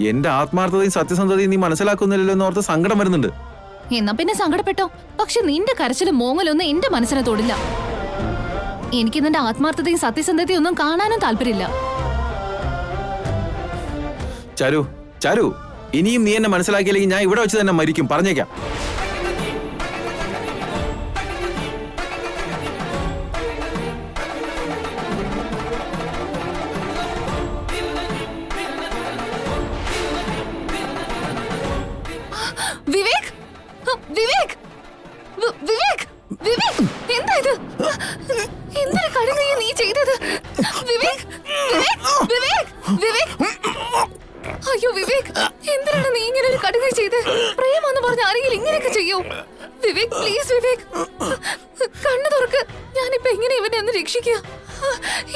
എന്റെ ആത്മാർത്ഥതയും സത്യസന്ധതയും നീ മനസ്സിലാക്കുന്നില്ലല്ലോ എന്നോർത്ത് സങ്കടം വരുന്നുണ്ട്. എന്നാ പിന്നെ സങ്കടപ്പെട്ടോ. പക്ഷെ നിന്റെ കരച്ചിലും മോങ്ങലൊന്നും എന്റെ മനസ്സിനെ തൊടില്ല. എനിക്ക് നിന്റെ ആത്മാർത്ഥതയും സത്യസന്ധതയും ഒന്നും കാണാനും താല്പര്യമില്ല. ചാരു ചാരു, ഇനിയും നീ എന്നെ മനസ്സിലാക്കിയില്ലെങ്കിൽ ഞാൻ ഇവിടെ വെച്ച് തന്നെ മരിക്കും, പറഞ്ഞേക്കാം. വിവേക്, വിവേക്, വിവേക്, വിവേക്, എന്താ ഇത്? എന്തൊരു കടുകയാണ് നീ ചെയ്തത്? വിവേക്, വിവേക്, വിവേക്, വിവേക്. അയ്യോ വിവേക്, എന്തിനാണ് നീ ഇങ്ങനെ ഒരു കടുക ചെയ്ത്? പ്രേമെന്ന് പറഞ്ഞ ആരെങ്കിലും ഇങ്ങനെയൊക്കെ ചെയ്യോ? വിവേക് പ്ലീസ്, വിവേക് കണ്ണു തുറക്ക്. ഞാനിപ്പോ എങ്ങനെ ഇവനെ ഒന്ന് രക്ഷിക്കുക?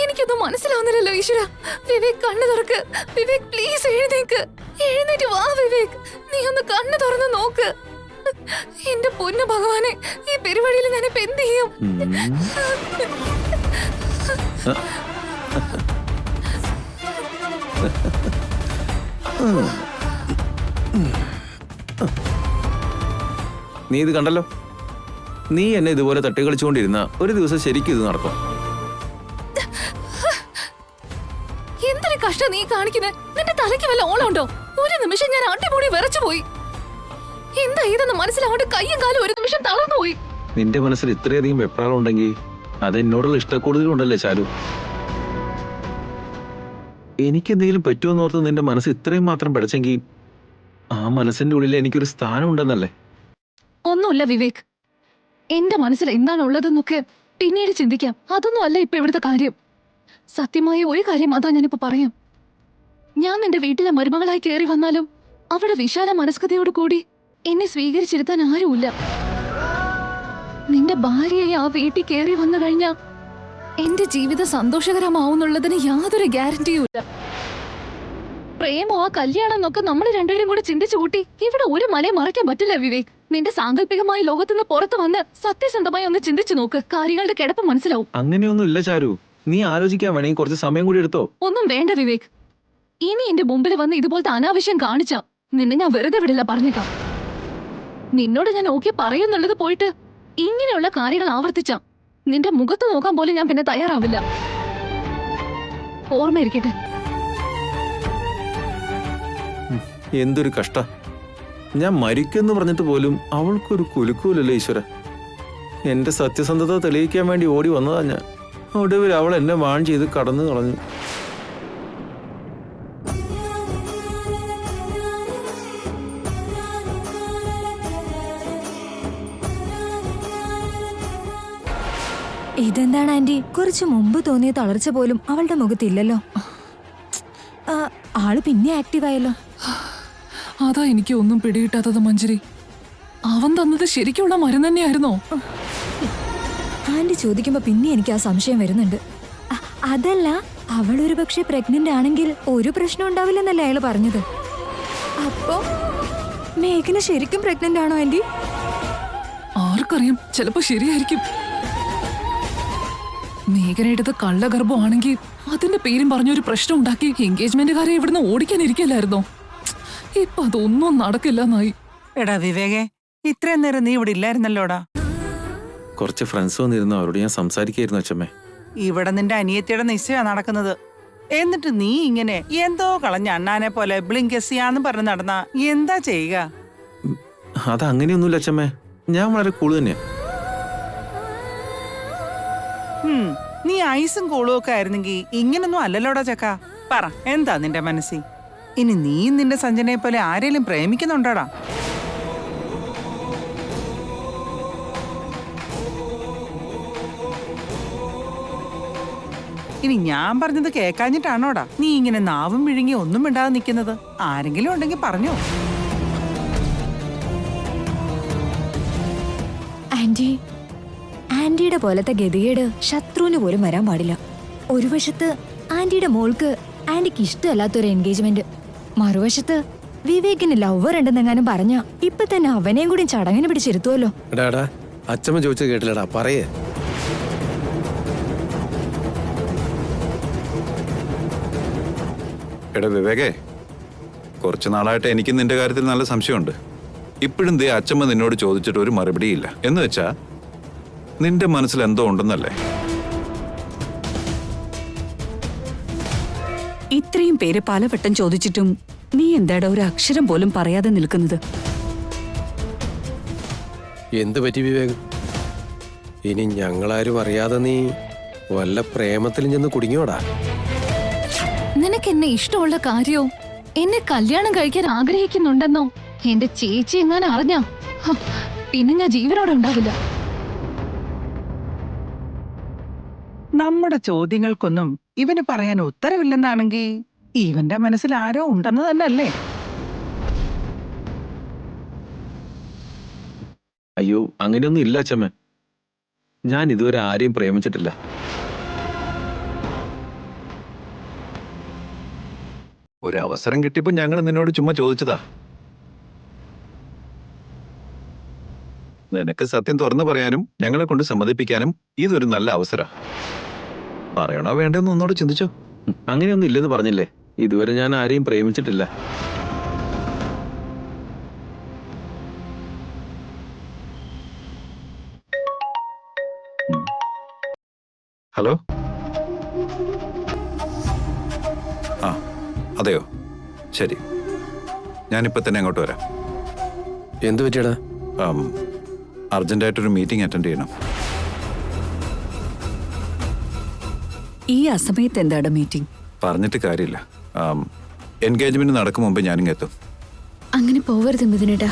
എനിക്കൊന്നും മനസ്സിലാവുന്നില്ലല്ലോ ഈശ്വര. വിവേക് കണ്ണു തുറക്ക്. വിവേക് പ്ലീസ് എഴുന്നേക്ക്, എഴുന്നേറ്റ് വാ വിവേക്. നീ ഒന്ന് കണ്ണു തുറന്ന് നോക്ക്. എന്റെ പൊന്നു ഭഗവാനെ, ഈ പെരുവഴിയിൽ ഞാനിപ്പോ എന്ത് ചെയ്യും? നീ ഇത് കണ്ടല്ലോ. നീ എന്നെ ഇതുപോലെ തട്ടിക്കളിച്ചുകൊണ്ടിരുന്ന ഒരു ദിവസം ശരിക്കും ഇത് നടക്കും. എന്തൊരു കഷ്ടം നീ കാണിക്കുന്നത്. നിന്റെ തലയ്ക്ക് വല്ല ഓളമുണ്ടോ? ഒരു നിമിഷം ഞാൻ അടിപൊളി വിറച്ചു പോയി. എന്താ ഇതെന്ന് മനസ്സിലാവട്ടെ. കയ്യും കാലും ഒരു നിമിഷം തളർന്നു പോയി. നിന്റെ മനസ്സിൽ ഇത്രയധികം വെപ്രാളം ഉണ്ടെങ്കിൽ അത് എന്നോടുള്ള ഇഷ്ടക്കൂടുതലുണ്ടല്ലേ ചാരു. എനിക്കെന്തെങ്കിലും പറ്റുമെന്ന് ഓർത്ത് നിന്റെ മനസ്സ് ഇത്രയും മാത്രം പഠിച്ചെങ്കിൽ ആ മനസ്സിന്റെ ഉള്ളിൽ എനിക്കൊരു സ്ഥാനം ഉണ്ടെന്നല്ലേ. ഒന്നുമില്ല വിവേക്, എന്റെ മനസ്സിൽ എന്താണ് ഉള്ളതെന്നൊക്കെ പിന്നീട് ചിന്തിക്കാം. അതൊന്നും അല്ല ഇപ്പൊ ഇവിടുത്തെ കാര്യം. സത്യമായ ഒരു കാര്യം അതാ ഞാനിപ്പോ പറയാം. ഞാൻ നിന്റെ വീട്ടിലെ മരുമകളായി കയറി വന്നാലും അവിടെ വിശാല മനസ്കതയോട് കൂടി എന്നെ സ്വീകരിച്ചിരുത്താൻ ആരുമില്ല. നിന്റെ ഭാര്യയെ ആ വീട്ടിൽ കയറി വന്നു കഴിഞ്ഞാ എന്റെ ജീവിതം സന്തോഷകരമാവുന്നുള്ളതിന് യാതൊരു ഗ്യാരണ്ടിയും ഇല്ല. പ്രേമോ ആ കല്യാണം എന്നൊക്കെ നമ്മൾ രണ്ടുപേരും കൂടെ ചിന്തിച്ചു കൂട്ടി ഇവിടെ ഒരു മലയും മറയ്ക്കാൻ പറ്റില്ല വിവേക്. നിന്റെ സാങ്കല്പികമായ ലോകത്തുനിന്ന് പുറത്തു വന്ന് സത്യസന്ധമായി ഒന്ന് ചിന്തിച്ചു നോക്ക്. കാര്യങ്ങളുടെ കിടപ്പ് മനസ്സിലാവും. അങ്ങനെയൊന്നും ഇല്ല ചാരു. നീ ആലോചിക്കാൻ വേണമെങ്കിൽ കുറച്ച് സമയം കൂടി എടുത്തോ. ഒന്നും വേണ്ട വിവേക്. ഇനി എന്റെ മുമ്പിൽ വന്ന് ഇതുപോലത്തെ അനാവശ്യം കാണിച്ചാ നിന്നെ ഞാൻ വെറുതെ വിടില്ല, പറഞ്ഞേക്കാം. നിന്നോട് ഞാൻ ഓക്കെ പറയുന്നുള്ളത് പോയിട്ട് ഇങ്ങനെയുള്ള കാര്യങ്ങൾ ആവർത്തിച്ചാ നിന്റെ മുഖത്ത് നോക്കാൻ പോലും ഞാൻ പിന്നെ തയ്യാറാവില്ല. ഓർമ്മയിരിക്കട്ടെ. എന്തൊരു കഷ്ട. ഞാൻ മരിക്കുമെന്ന് പറഞ്ഞിട്ട് പോലും അവൾക്കൊരു കുലുക്കൂലല്ലേ ഈശ്വര. എന്റെ സത്യസന്ധത തെളിയിക്കാൻ വേണ്ടി ഓടി വന്നതാ ഞാൻ. ഒടുവിൽ അവൾ എന്നെ വാൺ ചെയ്ത് കടന്നു കളഞ്ഞു. ഇതെന്താണ് ആന്റി, കുറച്ചു മുമ്പ് തോന്നിയ തളർച്ച പോലും അവളുടെ മുഖത്തില്ലല്ലോ. ആള് പിന്നെ ആക്റ്റീവായല്ലോ. അതാ എനിക്ക് ഒന്നും പിടികിട്ടാത്തത് മഞ്ജരി. അവൻ തന്നത് ശരിക്കുള്ള മരുന്ന് തന്നെയായിരുന്നോ? ആന്റി ചോദിക്കുമ്പോ പിന്നെ എനിക്ക് ആ സംശയം വരുന്നുണ്ട്. അതല്ല, അവളൊരു പക്ഷെ പ്രഗ്നന്റ് ആണെങ്കിൽ ഒരു പ്രശ്നം ഉണ്ടാവില്ലെന്നല്ലേ അയാള് പറഞ്ഞത്. അപ്പോ മേഘന ശരിക്കും പ്രഗ്നന്റ് ആണോ ആന്റി? ആർക്കറിയാം, ചിലപ്പോ ശരിയായിരിക്കും. മേഘനയുടേത് കള്ളഗർഭമാണെങ്കിൽ അതിന്റെ പേരും പറഞ്ഞൊരു പ്രശ്നം ഉണ്ടാക്കി എൻഗേജ്മെന്റുകാരെ ഇവിടുന്ന് ഓടിക്കാനിരിക്കല്ലായിരുന്നോ? ഇപ്പൊ അതൊന്നും നടക്കില്ലെന്നായി. എടാ വിവേകേ, ഇത്രയും നേരം നീ ഇവിടെ ഇല്ലായിരുന്നല്ലോടാ. കുറച്ച് ഫ്രണ്ട്സ് വന്നിരുന്നു, അവരോട് ഞാൻ സംസാരിക്കായിരുന്നു അച്ഛമ്മേ. ഇവിടെ നിന്റെ അനിയത്തിയുടെ നിശ്ചയാ നടക്കുന്നത്. എന്നിട്ട് നീ ഇങ്ങനെ എന്തോ കളഞ്ഞ അണ്ണാനെ പോലെ ബ്ലിങ്കസിയാന്ന് പറഞ്ഞ് നടന്നാ എന്താ ചെയ്യുക? അത് അങ്ങനെയൊന്നുമില്ല അച്ഛമ്മേ, ഞാൻ വളരെ കൂള് തന്നെയാ. നീ ഐസും കൂളും ഒക്കെ ആയിരുന്നെങ്കി ഇങ്ങനൊന്നും അല്ലല്ലോടാ ചക്ക. പറ, എന്താ നിന്റെ മനസ്സിൽ? ഇനി നീ നിന്റെ സഞ്ജനയെ പോലെ ആരെങ്കിലും പ്രേമിക്കുന്നുണ്ടോടാ? ഇനി ഞാൻ പറഞ്ഞത് കേക്കാഞ്ഞിട്ടാണോടാ നീ ഇങ്ങനെ നാവും വിഴുങ്ങി ഒന്നും മിണ്ടാതെ നിൽക്കുന്നത്? ആരെങ്കിലും ഉണ്ടെങ്കിൽ പറഞ്ഞോ. ആന്റി, ആന്റിയുടെ പോലത്തെ ഗതികേട് ശത്രുവിന് പോലും വരാൻ പാടില്ല. ഒരു വശത്ത് ആന്റിയുടെ മോൾക്ക് ആന്റിക്ക് ഇഷ്ടമല്ലാത്തൊരു എൻഗേജ്മെന്റ്, മറുവശത്ത് വിവേകിന് ലവർ ഉണ്ടെന്നെങ്ങാനും പറഞ്ഞ ഇപ്പൊ തന്നെ അവനെയും കൂടി ചടങ്ങിന് പിടിച്ചിരുത്തുമല്ലോ. അച്ഛമ്മ ചോദിച്ചത് കേട്ടില്ലടാ, പറയേ. എടാ വിവേകേ, കുറച്ച് നാളായിട്ട് എനിക്ക് നിന്റെ കാര്യത്തിൽ നല്ല സംശയമുണ്ട്. ഇപ്പോഴും ദേ അച്ഛമ്മ നിന്നോട് ചോദിച്ചിട്ട് ഒരു മറുപടിയില്ല. എന്ന് വെച്ചാ നിന്റെ മനസ്സിൽ എന്തോ ഉണ്ടെന്നല്ലേ? ഇത്രയും പേര് പലവട്ടം ചോദിച്ചിട്ടും നീ എന്താടാ ഒരു അക്ഷരം പോലും പറയാതെ നിൽക്കുന്നത്? എന്ത് പറ്റി വിവേക്? ഇനി ഞങ്ങളാരും അറിയാതെ നീ വല്ല പ്രേമത്തിലും ചെന്ന് കുടുങ്ങിയോടാ? നിനക്ക് എന്നെ ഇഷ്ടമുള്ള കാര്യവും എന്നെ കല്യാണം കഴിക്കാൻ ആഗ്രഹിക്കുന്നുണ്ടെന്നോ എന്റെ ചേച്ചി എങ്ങാനും അറിഞ്ഞാ പിന്നെ ഞാൻ ജീവനോടെ ഉണ്ടാവില്ല. നമ്മുടെ ചോദ്യങ്ങൾക്കൊന്നും ഇവന് പറയാൻ ഉത്തരവില്ലെന്നാണെങ്കിൽ ഇവന്റെ മനസ്സിൽ ആരോ ഉണ്ടെന്ന് തന്നെ അല്ലേ? അയ്യോ, അങ്ങനെയൊന്നും ഇല്ല അച്ഛമ്മ. ഞാൻ ഇതുവരെ ആരെയും പ്രേമിച്ചിട്ടില്ല. ഒരു അവസരം കിട്ടിയപ്പോ ഞങ്ങൾ നിന്നോട് ചുമ്മാ ചോദിച്ചതാ. നിനക്ക് സത്യം തുറന്നു പറയാനും ഞങ്ങളെ കൊണ്ട് സമ്മതിപ്പിക്കാനും ഇതൊരു നല്ല അവസരം. പറയണോ വേണ്ടെന്ന് ഒന്നോട് ചിന്തിച്ചോ. അങ്ങനെയൊന്നും ഇല്ലെന്ന് പറഞ്ഞില്ലേ? ഇതുവരെ ഞാൻ ആരെയും പ്രേമിച്ചിട്ടില്ല. ഹലോ. ആ അതെയോ, ശരി. ഞാനിപ്പോ തന്നെ അങ്ങോട്ട് വരാം. എന്ത് പറ്റിയടാ? അർജന്റായിട്ടൊരു മീറ്റിംഗ് അറ്റൻഡ് ചെയ്യണം. ഈ അസമയത്ത് എന്താടാ മീറ്റിംഗ്? പറഞ്ഞിട്ട് കാര്യമില്ല. എൻഗേജ്മെന്റ് നടക്കും മുമ്പ് ഞാനിങ്ങ് എത്തും. അങ്ങനെ പോവരുത് മിഥുനേട്ടാ.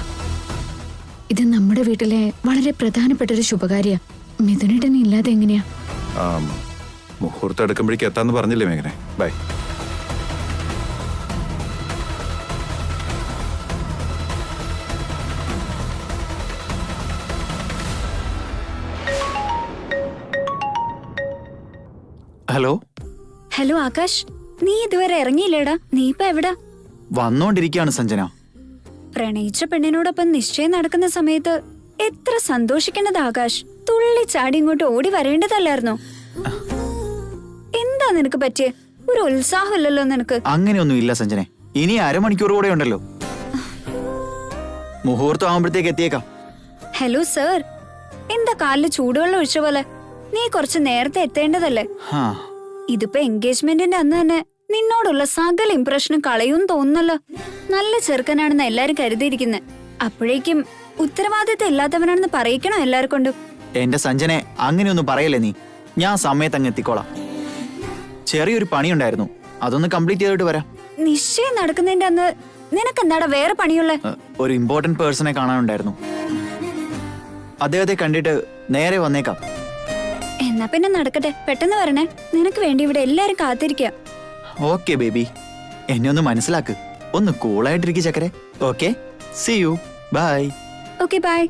ഇത് നമ്മുടെ വീട്ടിലെ വളരെ പ്രധാനപ്പെട്ട ഒരു ശുഭകാര്യ. മിഥുനേട്ടനെ ഇല്ലാതെ എങ്ങനെയാ? മുഹൂർത്തം എടുക്കുമ്പോഴേക്ക് എത്താന്ന് പറഞ്ഞില്ലേ മേഘനെ? ബൈ. ഹലോ. ഹലോ ആകാശ്, നീ ഇതുവരെ ഇറങ്ങിയില്ലേടാ? നീ ഇപ്പൊ എവിടാ? വന്നോണ്ടിരിക്കുകയാണ് സഞ്ജന. പ്രണയിച്ച പെണ്ണിനോടൊപ്പം നിശ്ചയം നടക്കുന്ന സമയത്ത് എത്ര സന്തോഷിക്കേണ്ടത് ആകാശ്. തുള്ളി ചാടി ഇങ്ങോട്ട് ഓടി വരേണ്ടതല്ലായിരുന്നോ? എന്താ നിനക്ക് പറ്റിയേ? ഒരു ഉത്സാഹമില്ലല്ലോ നിനക്ക്. അങ്ങനെയൊന്നും ഇല്ല സഞ്ജനെ. ഇനി അരമണിക്കൂർ കൂടെ ഉണ്ടല്ലോ. മുഹൂർത്തം ആവുമ്പോഴത്തേക്ക് എത്തിയേക്കാം. ഹലോ സർ, എന്താ കാലില് ചൂടുവെള്ളം ഒഴിച്ച പോലെ? നീ കുറച്ച് നേരത്തെ എത്തേണ്ടതല്ലേ? ഇതിപ്പോ എൻഗേജ്മെന്റിന്റെ അന്ന് തന്നെ നിന്നോടുള്ള സകല ഇംപ്രഷനും കളയും തോന്നുന്നല്ലോ. നല്ല ചെറുക്കനാണെന്ന് എല്ലാരും കരുതിയിരിക്കുന്നത്. അപ്പോഴേക്കും ഉത്തരവാദിത്തം ഇല്ലാത്തവനാണെന്ന് പറയിക്കണോ എല്ലാരെ കൊണ്ടും? എന്റെ സഞ്ജനെ, അങ്ങനെയൊന്നും പറയല്ലേ നീ. ഞാൻ സമയത്ത് അങ്ങ് എത്തിക്കോളാം. ചെറിയൊരു പണിയുണ്ടായിരുന്നു, അതൊന്ന് കംപ്ലീറ്റ് ചെയ്തിട്ട് വരാം. നിശ്ചയം നടക്കുന്നതിന്റെ അന്ന് നിനക്കെന്താടാ വേറെ പണിയുള്ളേ? ഒരു ഇമ്പോർട്ടന്റ് പേഴ്സണെ കാണാനുണ്ടായിരുന്നു. അദ്ദേഹത്തെ കണ്ടിട്ട് നേരെ വന്നേക്കാം. എന്നാ പിന്നെ നടക്കട്ടെ, പെട്ടെന്ന് വരണേ. നിനക്ക് വേണ്ടി ഇവിടെ എല്ലാരും കാത്തിരിക്കുക. ഓക്കെ ബേബി, എന്നെ ഒന്ന് മനസ്സിലാക്ക്. ഒന്ന് കൂളായിട്ടിരിക്കും ചക്കരെ. Okay, see you, bye. Okay bye.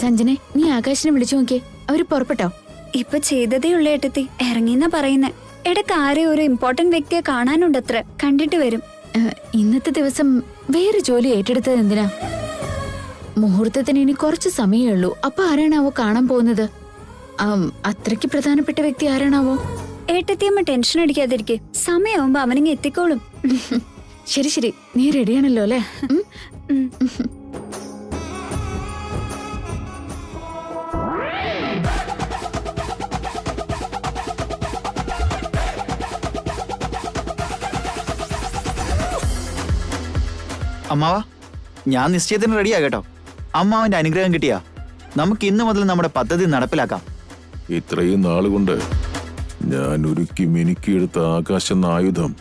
സഞ്ജനെ, നീ ആകാശിനെ വിളിച്ചു നോക്കിയേ. അവര് പുറപ്പെട്ടോ? ഇപ്പൊ ചെയ്തതേ ഉള്ള ഏട്ടത്തി, ഇറങ്ങിന്നാ പറയുന്നേ. ഇടക്ക് ആരെ ഒരു ഇമ്പോർട്ടന്റ് വ്യക്തിയെ കാണാനുണ്ടത്ര, കണ്ടിട്ട് വരും. ഇന്നത്തെ ദിവസം വേറെ ജോലി ഏറ്റെടുത്തത് എന്തിനാ? മുഹൂർത്തത്തിന് ഇനി കുറച്ച് സമയമേ ഉള്ളൂ. അപ്പൊ ആരാണാവോ കാണാൻ പോകുന്നത്? അത്രയ്ക്ക് പ്രധാനപ്പെട്ട വ്യക്തി ആരാണാവോ? ഏട്ടത്തിയമ്മ ടെൻഷൻ അടിക്കാതിരിക്കെ, സമയമാകുമ്പോ അവനിങ്ങ് എത്തിക്കോളും. ശരി ശരി, നീ റെഡിയാണല്ലോ അല്ലേ? അമ്മാവാ, ഞാൻ നിശ്ചയത്തിന് റെഡിയാ കേട്ടോ. അമ്മാവന്റെ അനുഗ്രഹം കിട്ടിയാ നമുക്ക് ഇന്ന് മുതൽ നമ്മുടെ പദ്ധതി നടപ്പിലാക്കാം. ഇത്രയും നാളുകൊണ്ട് ഞാൻ ഒരുക്കി മിനുക്കിയെടുത്ത ആകാശ എന്ന ആയുധം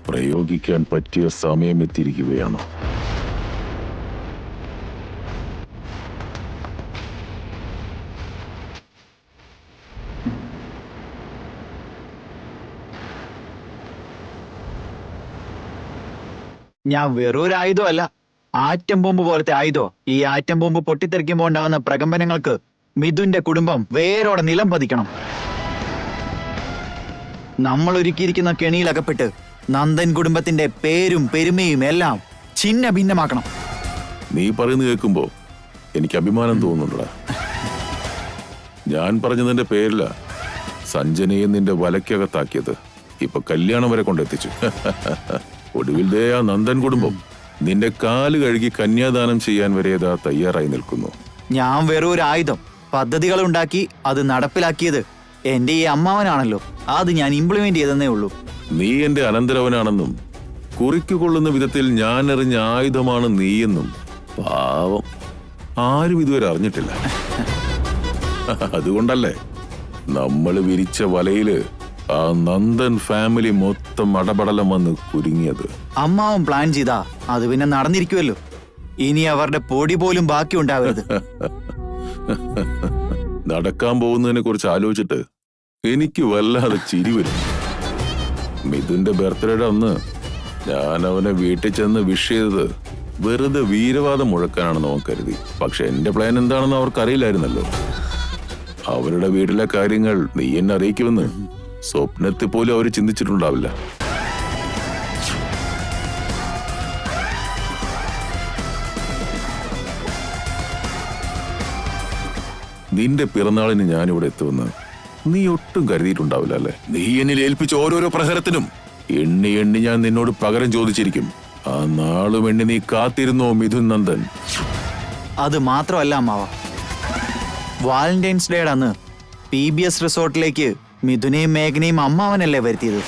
പ്രയോഗിക്കാൻ പറ്റിയ സമയം എത്തിയിരിക്കുകയാണ്. ഞാൻ വെറൊരു ആയുധമല്ല, ആറ്റം ബോംബ് പോലത്തെ ആയുധോ. ഈ ആറ്റം ബോംബ് പൊട്ടിത്തെറിക്കുമ്പോൾ ഉണ്ടാകുന്ന പ്രകമ്പനങ്ങൾക്ക് മിഥുന്റെ കുടുംബം വേരോടെ നിലം പതിക്കണം. നമ്മൾ ഒരുക്കിയിരിക്കുന്ന കെണിയിലകപ്പെട്ട് നന്ദൻ കുടുംബത്തിന്റെ പേരും പെരുമയും എല്ലാം ഛിന്ന ഭിന്നമാക്കണം. നീ പറയുന്നത് കേൾക്കുമ്പോ എനിക്ക് അഭിമാനം തോന്നുന്നുണ്ടടാ. ഞാൻ പറഞ്ഞതിന്റെ പേരില സഞ്ജനയെ നിന്റെ വലയ്ക്കകത്താക്കിയത് ഇപ്പൊ കല്യാണം വരെ കൊണ്ടെത്തിച്ചു. ഒടുവിൽ ദേ ആ നന്ദൻ കുടുംബം നിന്റെ കാല് കഴുകി കന്യാദാനം ചെയ്യാൻ വരെ ഇതാ തയ്യാറായി നിൽക്കുന്നു. ഞാൻ വെറും ഒരു ആയുധം, പദ്ധതികൾ ഉണ്ടാക്കി അത് നടപ്പിലാക്കിയത് എന്റെ ഈ അമ്മാവനാണല്ലോ. അത് ഞാൻ ഇംപ്ലിമെന്റ് ചെയ്തെന്നേ ഉള്ളൂ. നീ എന്റെ അനന്തരവനാണെന്നും കുറിക്കുകൊള്ളുന്ന വിധത്തിൽ ഞാൻ എറിഞ്ഞ ആയുധമാണ് നീയെന്നും പാവം ആരും ഇതുവരെ അറിഞ്ഞിട്ടില്ല. അതുകൊണ്ടല്ലേ നമ്മൾ വിരിച്ച വലയില് ആ നന്ദൻ ഫാമിലി മൊത്തം അടപടലം വന്ന് കുരുങ്ങിയത്. അമ്മാവൻ പ്ലാൻ ചെയ്താ അത് പിന്നെ നടന്നിരിക്കുമല്ലോ. ഇനി അവരുടെ പൊടി പോലും ബാക്കി ഉണ്ടാവരുത്. നടക്കാൻ പോകുന്നതിനെ കുറിച്ച് ആലോചിച്ചിട്ട് എനിക്ക് വല്ലാതെ ചിരി വരും. മിഥുന്റെ ബർത്ത്ഡേയുടെ അന്ന് ഞാൻ അവനെ വീട്ടിൽ ചെന്ന് വിഷ് ചെയ്തത് വെറുതെ വീരവാദം മുഴക്കാനാണെന്ന് അവൻ കരുതി. പക്ഷെ എന്റെ പ്ലാൻ എന്താണെന്ന് അവർക്കറിയില്ലായിരുന്നല്ലോ. അവരുടെ വീട്ടിലെ കാര്യങ്ങൾ നീ എന്നെ അറിയിക്കുമെന്ന് സ്വപ്നത്തിൽ പോലും അവർ ചിന്തിച്ചിട്ടുണ്ടാവില്ല. നിന്റെ പിറന്നാളിന് ഞാനിവിടെ എത്തുമെന്ന് നീ ഒട്ടും കരുതിയിട്ടുണ്ടാവില്ല അല്ലേ? നീ എന്നിൽ ഏൽപ്പിച്ച ഓരോരോ പ്രഹരത്തിനും എണ്ണി എണ്ണി ഞാൻ നിന്നോട് പകരം ചോദിച്ചിരിക്കും. ആ നാളും എണ്ണി നീ കാത്തിരുന്നോ മിഥുൻ നന്ദൻ? അത് മാത്രമല്ല അമ്മാവ, വാലന്റൈൻസ് ഡേയുടെ അന്ന് PBS റിസോർട്ടിലേക്ക് മിഥുനെയും മേഘനയും അമ്മാവനല്ലേ വരുത്തിയത്.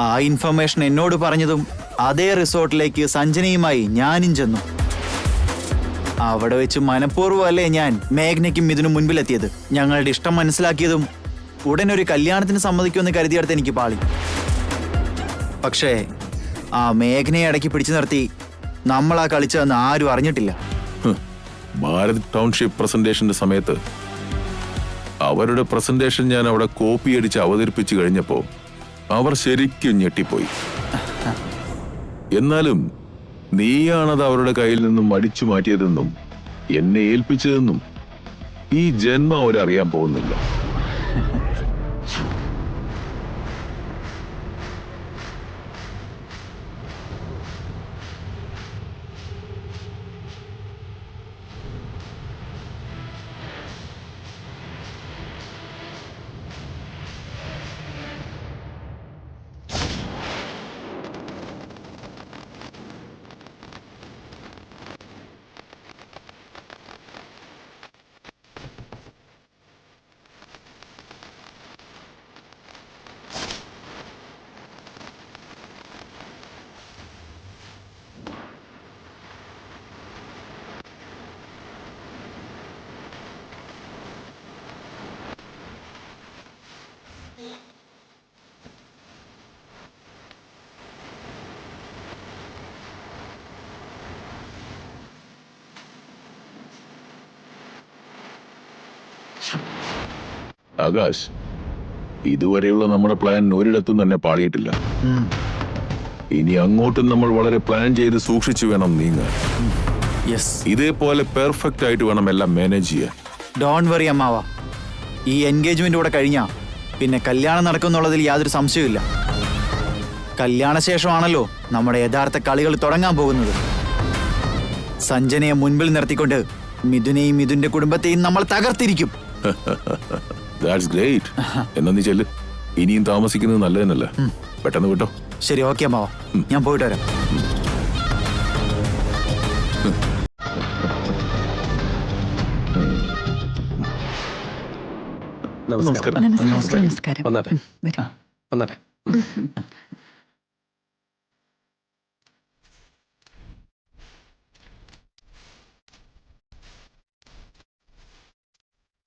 ആ ഇൻഫർമേഷൻ എന്നോട് പറഞ്ഞതും അതേ റിസോർട്ടിലേക്ക് സഞ്ജനയുമായി ഞാനും ചെന്നു. അവിടെ വെച്ച് മനഃപൂർവ്വമല്ലേ ഞാൻ മേഘനയ്ക്കും മിഥുനും മുൻപിലെത്തിയത്. ഞങ്ങളുടെ ഇഷ്ടം മനസ്സിലാക്കിയതും ഉടൻ ഒരു കല്യാണത്തിന് സമ്മതിക്കുമെന്ന് കരുതിയെടുത്ത് എനിക്ക് പാളി. പക്ഷേ ആ മേഘനയെ ഇടയ്ക്ക് പിടിച്ചു നിർത്തി നമ്മളാ കളിച്ചതെന്ന് ആരും അറിഞ്ഞിട്ടില്ല. ഭാരത് ടൗൺഷിപ്പ് പ്രസന്റേഷന്റെ സമയത്ത് അവരുടെ പ്രസന്റേഷൻ ഞാൻ അവിടെ കോപ്പി അടിച്ച് അവതരിപ്പിച്ചു കഴിഞ്ഞപ്പോ അവർ ശരിക്കും ഞെട്ടിപ്പോയി. എന്നാലും നീയാണത് അവരുടെ കയ്യിൽ നിന്നും അടിച്ചു മാറ്റിയതെന്നും എന്നെ ഏൽപ്പിച്ചതെന്നും ഈ ജന്മം അവരറിയാൻ പോകുന്നില്ല. ആകാശ്, ഇതുവരെയുള്ള നമ്മുടെ പ്ലാൻ ഒരിടത്തും തന്നെ പാളിയിട്ടില്ല. ഇനി അങ്ങോട്ടും നമ്മൾ വളരെ പ്ലാൻ ചെയ്ത് സൂക്ഷിച്ചു വേണം നീങ്ങാൻ. ഇതേപോലെ പെർഫെക്റ്റ് ആയിട്ട് വേണം എല്ലാം മാനേജ് ചെയ്യാൻ. ഡോണ്ട് വറി അമ്മാവ, ഈ എൻഗേജ്മെന്റ് കൂടെ കഴിഞ്ഞാ പിന്നെ കല്യാണം നടക്കുമെന്നുള്ളതിൽ യാതൊരു സംശയവുമില്ല. കല്യാണശേഷമാണല്ലോ നമ്മുടെ യഥാർത്ഥ കളികൾ തുടങ്ങാൻ പോകുന്നത്. സഞ്ജനയെ മുൻപിൽ നിർത്തിക്കൊണ്ട് മിഥുനെയും മിഥുന്റെ കുടുംബത്തെയും നമ്മൾ തകർത്തിരിക്കും. That's great. എന്നാ നീ ചെല്ല്, ഇനിയും താമസിക്കുന്നത് നല്ലതെന്നല്ല. പെട്ടെന്ന് വിട്ടോ. ശരി, ഓക്കെ അമ്മാവ, ഞാൻ പോയിട്ട് വരാം. നമസ്കാരം. നമസ്കാരം. വന്നാട്ടെ വന്നാട്ടെ.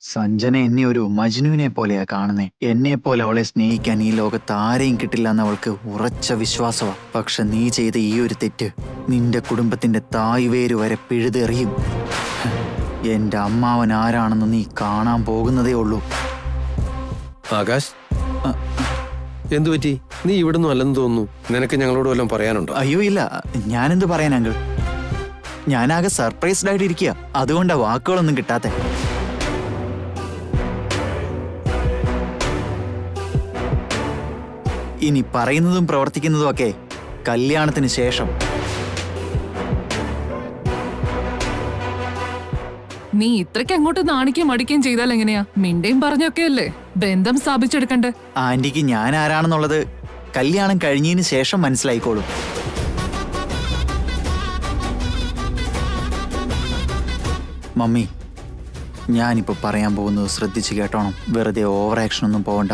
സഞ്ജന എന്നെ ഒരു മജ്നുവിനെ പോലെയാ കാണുന്നേ. എന്നെ പോലെ അവളെ സ്നേഹിക്കാൻ ഈ ലോകത്ത് ആരെയും കിട്ടില്ല എന്ന് അവൾക്ക് ഉറച്ച വിശ്വാസമാ. പക്ഷെ നീ ചെയ്ത ഈ ഒരു തെറ്റ് നിന്റെ കുടുംബത്തിന്റെ തായ്വേര് വരെ പിഴുതെറിയും. എന്റെ അമ്മാവൻ ആരാണെന്ന് നീ കാണാൻ പോകുന്നതേ ഉള്ളൂ. ആകാശ്, എന്തു പറ്റി? നീ ഇവിടുന്ന് അല്ലെന്ന് തോന്നുന്നു. നിനക്ക് ഞങ്ങളോട് വല്ലതും പറയാനുണ്ടോ? അയ്യോ ഇല്ല, ഞാനെന്ത് പറയാൻ അങ്കിൾ. ഞാനാകെ സർപ്രൈസ്ഡ് ആയിട്ട് ഇരിക്കുക. അതുകൊണ്ടാ വാക്കുകളൊന്നും കിട്ടാത്തെ. ഇനി പറയുന്നതും പ്രവർത്തിക്കുന്നതും ഒക്കെ കല്യാണത്തിന് ശേഷം. നീ ഇത്രയ്ക്ക് അങ്ങോട്ട് നാണിക്കുകയും മടിക്കുകയും ചെയ്താൽ എങ്ങനെയാ? മിണ്ടയും പറഞ്ഞൊക്കെ അല്ലേ ബന്ധം സ്ഥാപിച്ചെടുക്കണ്ടേ? ആന്റിക്ക് ഞാൻ ആരാണെന്നുള്ളത് കല്യാണം കഴിഞ്ഞതിന് ശേഷം മനസ്സിലായിക്കോളും. മമ്മി, ഞാനിപ്പോ പറയാൻ പോകുന്നത് ശ്രദ്ധിച്ച് കേട്ടോണം. വെറുതെ ഓവർ ആക്ഷൻ ഒന്നും പോകണ്ട.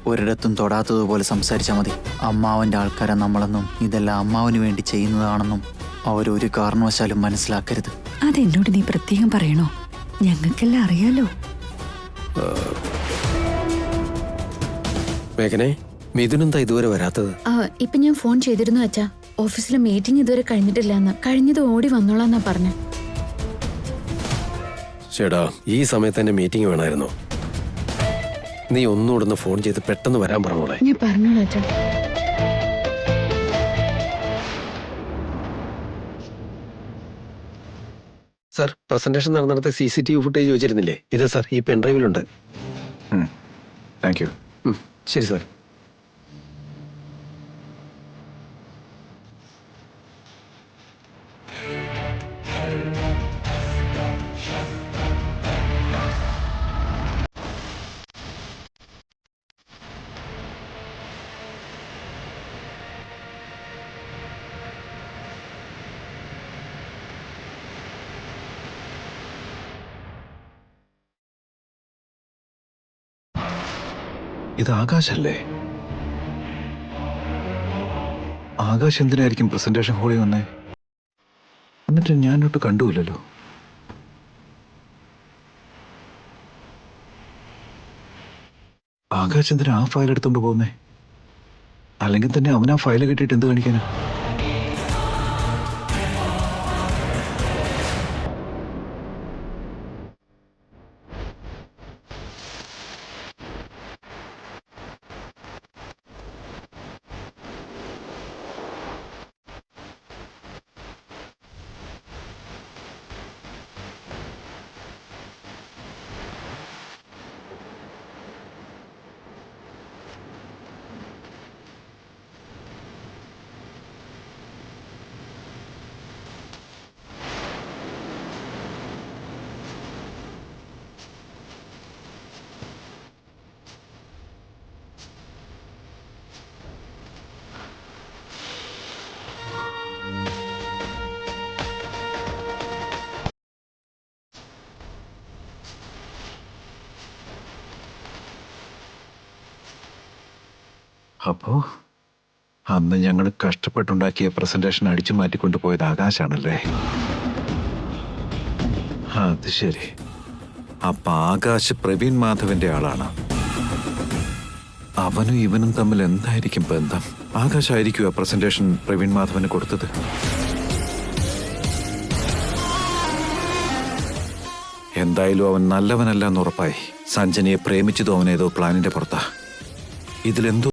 ഒരിടത്തും തൊടാത്തതുപോലെ സംസാരിച്ചാൽ മതി. അമ്മാവന്റെ ആൾക്കാരെ നമ്മളെന്നും ഇതെല്ലാം അമ്മാവന് വേണ്ടി ചെയ്യുന്നതാണെന്നും അവരൊരു കാരണവശാലും മനസ്സിലാക്കരുത്. അതെന്നോട് നീ പ്രത്യേകം പറയണോ? ഞങ്ങൾക്കെല്ലാം അറിയാലോ. മേഘനെ, മിഥുനെന്താ ഇതുവരെ വരാത്തത്? ഇപ്പൊ ഞാൻ ഫോൺ ചെയ്തിരുന്നു അച്ഛാ. ഓഫീസിലെ മീറ്റിംഗ് ഇതുവരെ കഴിഞ്ഞിട്ടില്ല. കഴിഞ്ഞത് ഓടി വന്നോളാന്നാ പറഞ്ഞ. ചേടാ, ഈ സമയത്ത് തന്നെ മീറ്റിംഗ് വേണമായിരുന്നോ? നീ ഒന്നുകൂടെ ഫോൺ ചെയ്ത് പെട്ടെന്ന് വരാൻ പറഞ്ഞോളെ. ഞാൻ പറഞ്ഞോളാം അച്ഛാ. സാർ, പ്രസന്റേഷൻ നടന്നിടത്ത് CCTV ഫുട്ടേജ് വെച്ചിരുന്നില്ലേ? ഇത് സാർ ഈ പെൻഡ്രൈവിലുണ്ട്. Thank you. ശരി സാർ. ഇത് ആകാശല്ലേ? ആകാശ് എന്തിനായിരിക്കും പ്രസന്റേഷൻ ഹാളിൽ വന്നേ? എന്നിട്ട് ഞാനൊട്ട് കണ്ടുമില്ലല്ലോ. ആകാശ് എന്തിനാ ആ ഫയൽ എടുത്തോണ്ട് പോകുന്നേ? അല്ലെങ്കിൽ തന്നെ അവൻ ആ ഫയൽ കിട്ടിയിട്ട് എന്ത് കാണിക്കാനാ? അപ്പോ അന്ന് ഞങ്ങൾ കഷ്ടപ്പെട്ടുണ്ടാക്കിയ പ്രസന്റേഷൻ അടിച്ചു മാറ്റിക്കൊണ്ടു പോയത് ആകാശാണല്ലേ? അത് ശരി. അപ്പൊ ആകാശ് പ്രവീൺ മാധവന്റെ ആളാണ്. അവനും ഇവനും തമ്മിൽ എന്തായിരിക്കും ബന്ധം? ആകാശായിരിക്കും ആ പ്രസന്റേഷൻ പ്രവീൺ മാധവന് കൊടുത്തത്. എന്തായാലും അവൻ നല്ലവനല്ല എന്ന് ഉറപ്പായി. സഞ്ജനയെ പ്രേമിച്ചതും അവനേതോ പ്ലാനിന്റെ പുറത്താ. ഇതിലെന്തോ